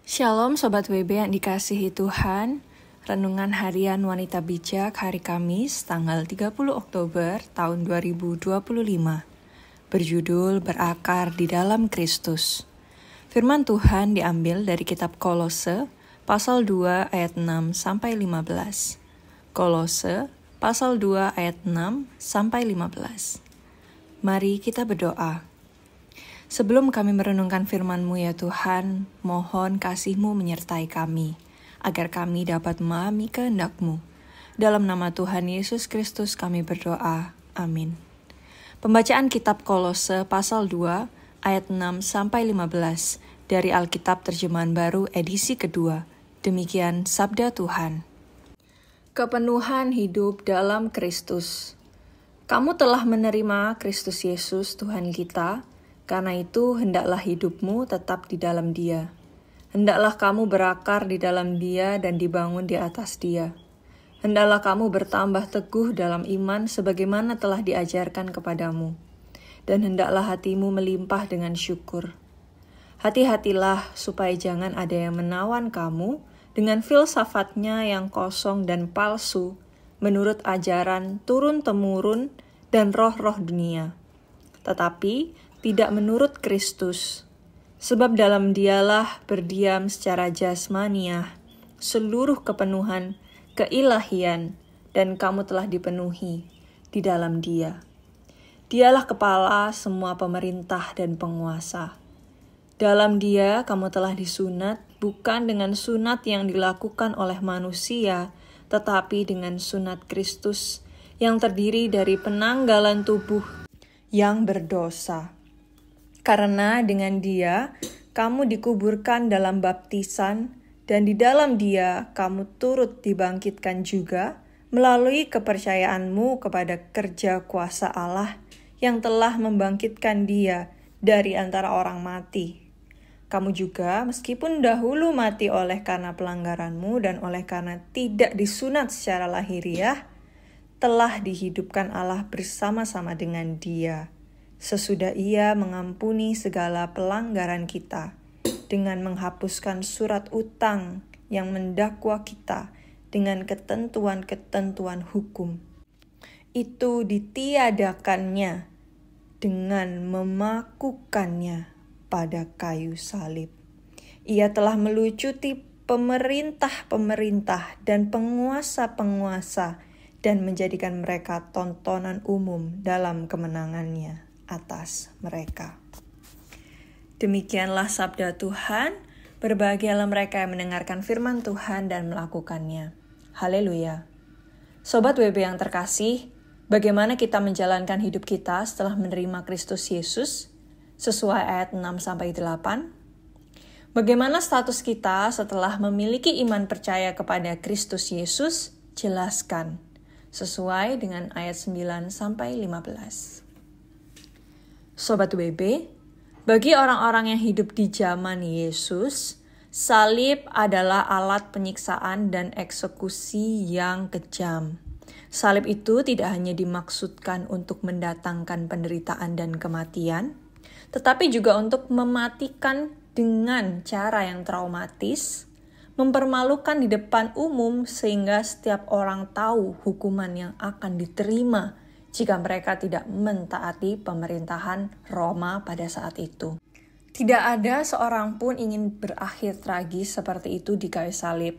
Shalom Sobat WB yang dikasihi Tuhan. Renungan Harian Wanita Bijak hari Kamis tanggal 30 Oktober tahun 2025. Berjudul Berakar di dalam Kristus. Firman Tuhan diambil dari kitab Kolose pasal 2 ayat 6 sampai 15. Kolose pasal 2 ayat 6 sampai 15. Mari kita berdoa. Sebelum kami merenungkan firman-Mu ya Tuhan, mohon kasih-Mu menyertai kami, agar kami dapat memahami kehendak-Mu. Dalam nama Tuhan Yesus Kristus kami berdoa. Amin. Pembacaan kitab Kolose pasal 2 ayat 6 sampai 15 dari Alkitab Terjemahan Baru edisi kedua. Demikian sabda Tuhan. Kepenuhan hidup dalam Kristus. Kamu telah menerima Kristus Yesus Tuhan kita. Karena itu, hendaklah hidupmu tetap di dalam Dia. Hendaklah kamu berakar di dalam Dia dan dibangun di atas Dia. Hendaklah kamu bertambah teguh dalam iman sebagaimana telah diajarkan kepadamu. Dan hendaklah hatimu melimpah dengan syukur. Hati-hatilah supaya jangan ada yang menawan kamu dengan filsafatnya yang kosong dan palsu, menurut ajaran turun-temurun dan roh-roh dunia. Tetapi tidak menurut Kristus, sebab dalam Dialah berdiam secara jasmaniah seluruh kepenuhan keilahian, dan kamu telah dipenuhi di dalam Dia. Dialah kepala semua pemerintah dan penguasa. Dalam Dia kamu telah disunat, bukan dengan sunat yang dilakukan oleh manusia, tetapi dengan sunat Kristus yang terdiri dari penanggalan tubuh yang berdosa. Karena dengan Dia, kamu dikuburkan dalam baptisan, dan di dalam Dia kamu turut dibangkitkan juga melalui kepercayaanmu kepada kerja kuasa Allah yang telah membangkitkan Dia dari antara orang mati. Kamu juga, meskipun dahulu mati oleh karena pelanggaranmu dan oleh karena tidak disunat secara lahiriah, telah dihidupkan Allah bersama-sama dengan Dia, sesudah Ia mengampuni segala pelanggaran kita dengan menghapuskan surat utang yang mendakwa kita dengan ketentuan-ketentuan hukum. Itu ditiadakannya dengan memakukannya pada kayu salib. Ia telah melucuti pemerintah-pemerintah dan penguasa-penguasa dan menjadikan mereka tontonan umum dalam kemenangannya atas mereka. Demikianlah sabda Tuhan. Berbahagialah mereka yang mendengarkan firman Tuhan dan melakukannya. Haleluya. Sobat WB yang terkasih, bagaimana kita menjalankan hidup kita setelah menerima Kristus Yesus sesuai ayat 6-8? Bagaimana status kita setelah memiliki iman percaya kepada Kristus Yesus? Jelaskan sesuai dengan ayat 9-15. Sobat WB, bagi orang-orang yang hidup di zaman Yesus, salib adalah alat penyiksaan dan eksekusi yang kejam. Salib itu tidak hanya dimaksudkan untuk mendatangkan penderitaan dan kematian, tetapi juga untuk mematikan dengan cara yang traumatis, mempermalukan di depan umum sehingga setiap orang tahu hukuman yang akan diterima jika mereka tidak mentaati pemerintahan Roma pada saat itu. Tidak ada seorang pun ingin berakhir tragis seperti itu di kayu salib.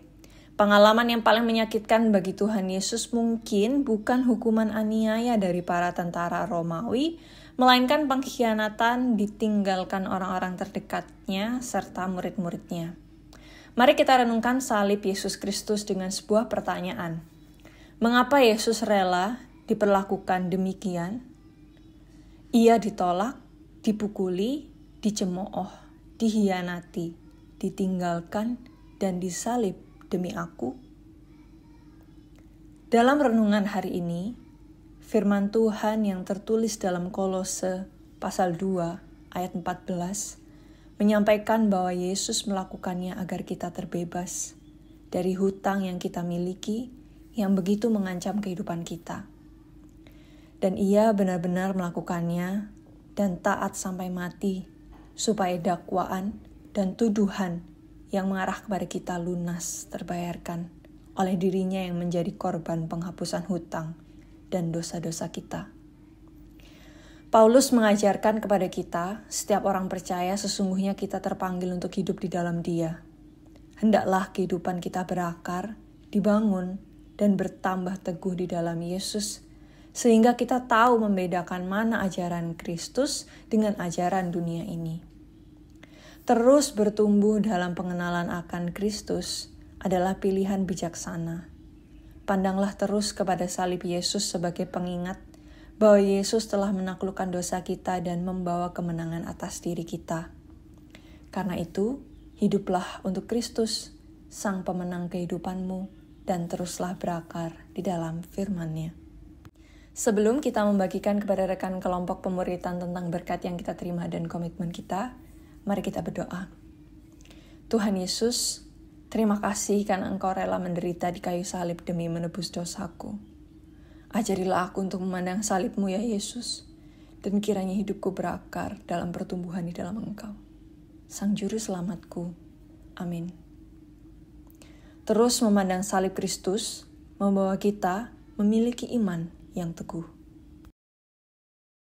Pengalaman yang paling menyakitkan bagi Tuhan Yesus mungkin bukan hukuman aniaya dari para tentara Romawi, melainkan pengkhianatan ditinggalkan orang-orang terdekatnya serta murid-muridnya. Mari kita renungkan salib Yesus Kristus dengan sebuah pertanyaan. Mengapa Yesus rela diperlakukan demikian? Ia ditolak, dipukuli, dicemooh, dihianati, ditinggalkan, dan disalib demi aku. Dalam renungan hari ini, firman Tuhan yang tertulis dalam Kolose pasal 2 ayat 14 menyampaikan bahwa Yesus melakukannya agar kita terbebas dari hutang yang kita miliki yang begitu mengancam kehidupan kita. Dan Ia benar-benar melakukannya dan taat sampai mati, supaya dakwaan dan tuduhan yang mengarah kepada kita lunas terbayarkan oleh dirinya yang menjadi korban penghapusan hutang dan dosa-dosa kita. Paulus mengajarkan kepada kita, setiap orang percaya sesungguhnya kita terpanggil untuk hidup di dalam Dia. Hendaklah kehidupan kita berakar, dibangun, dan bertambah teguh di dalam Yesus, sehingga kita tahu membedakan mana ajaran Kristus dengan ajaran dunia ini. Terus bertumbuh dalam pengenalan akan Kristus adalah pilihan bijaksana. Pandanglah terus kepada salib Yesus sebagai pengingat bahwa Yesus telah menaklukkan dosa kita dan membawa kemenangan atas diri kita. Karena itu, hiduplah untuk Kristus, Sang Pemenang kehidupanmu, dan teruslah berakar di dalam firman-Nya. Sebelum kita membagikan kepada rekan kelompok pemuritan tentang berkat yang kita terima dan komitmen kita, mari kita berdoa. Tuhan Yesus, terima kasih karena Engkau rela menderita di kayu salib demi menebus dosaku. Ajarilah aku untuk memandang salib-Mu ya Yesus, dan kiranya hidupku berakar dalam pertumbuhan di dalam Engkau. Sang Juru Selamatku. Amin. Terus memandang salib Kristus membawa kita memiliki iman yang teguh.